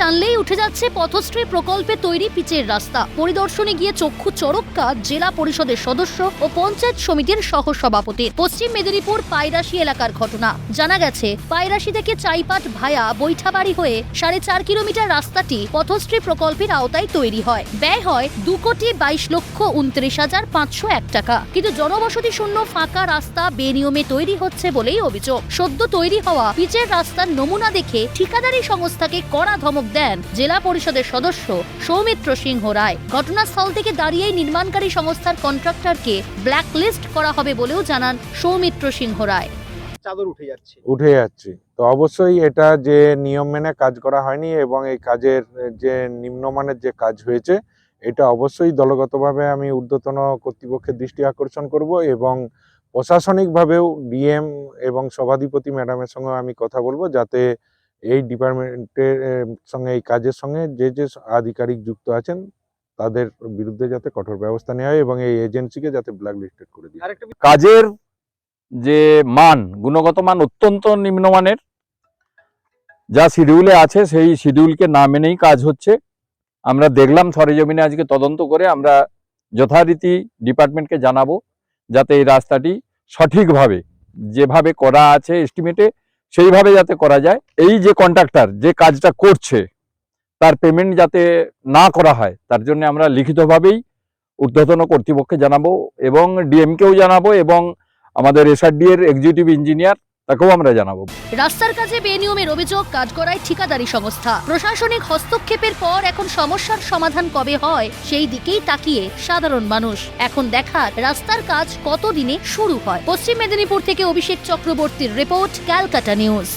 টানলেই উঠে যাচ্ছে পথশ্রী প্রকল্পে তৈরি পিচের রাস্তা। পরিদর্শনে গিয়ে চক্ষু চড়ক্কা জেলা পরিষদের সদস্য ও পঞ্চায়েত সমিতির সহসভাপতির। পশ্চিম মেদিনীপুর পায়রাশি এলাকার ঘটনা। জানা গেছে, পায়রাশি থেকে চাইপাট ভায়া বৈঠাবাড়ি হয়ে 4.5 কিলোমিটার রাস্তাটি পথশ্রী প্রকল্পের আওতায় তৈরি হয়। ব্যয় হয় 2,22,29,501 টাকা। কিন্তু জনবসতি শূন্য ফাঁকা রাস্তা বেনিয়মে তৈরি হচ্ছে বলেই অভিযোগ। সদ্য তৈরি হওয়া পিচের রাস্তার নমুনা দেখে ঠিকাদারি সংস্থাকে কড়া ধমক দেন জেলা পরিষদের সদস্য সৌমিত্র সিংহ রায়। ঘটনাস্থল থেকে দাঁড়িয়েই নির্মাণকারী সংস্থার কন্ট্রাক্টরকে ব্ল্যাকলিস্ট করা হবে বলেও জানান সৌমিত্র সিংহ রায়। চাদর উঠে যাচ্ছে। তো অবশ্যই এটা যে নিয়ম মেনে কাজ করা হয়নি এবং এই কাজের যে নিম্নমানের যে কাজ হয়েছে, এটা অবশ্যই দলগতভাবে আমি ঊর্ধ্বতন কর্তৃপক্ষের দৃষ্টি আকর্ষণ করব এবং প্রশাসনিকভাবেও ডিএম এবং সভাধিপতি ম্যাডামের সঙ্গে আমি কথা বলবো, যাতে এই ডিপার্টমেন্টের সঙ্গে এই কাজের সঙ্গে যে আধিকারিক যুক্ত আছেন তাদের বিরুদ্ধে যাতে কঠোর ব্যবস্থা নেওয়া হয় এবং এই এজেন্সিকে যাতে ব্ল্যাকলিস্টেড করে দেয়। কাজের যে মান, গুণগত মান অত্যন্ত নিম্নমানের। যা শিডিউলে আছে সেই শিডিউলকে না মেনেই কাজ হচ্ছে। আমরা দেখলাম সরেজমিনে আজকে তদন্ত করে আমরা যথারীতি ডিপার্টমেন্টকে জানাবো, যাতে এই রাস্তাটি সঠিকভাবে যেভাবে করা আছে এস্টিমেটে সেইভাবে যাতে করা যায়। এই যে কন্ট্রাক্টর যে কাজটা করছে তার পেমেন্ট যাতে না করা হয়, তার জন্য আমরা লিখিতভাবেই ঊর্ধ্বতন কর্তৃপক্ষকে জানাবো এবং ডিএমকেও জানাবো এবং আমাদের এসআরডি এর এক্সিকিউটিভ ইঞ্জিনিয়ার তাকেও আমরা জানাবো। রাস্তার কাজে বেনিয়মের অভিযোগ কাজ করায় ঠিকাদারি সংস্থা। প্রশাসনিক হস্তক্ষেপের পর এখন সমস্যার সমাধান কবে হয় সেই দিকেই তাকিয়ে সাধারণ মানুষ। এখন দেখার রাস্তার কাজ কতদিনে শুরু হয়। পশ্চিম মেদিনীপুর থেকে অভিষেক চক্রবর্তীর রিপোর্ট, ক্যালকাটা নিউজ।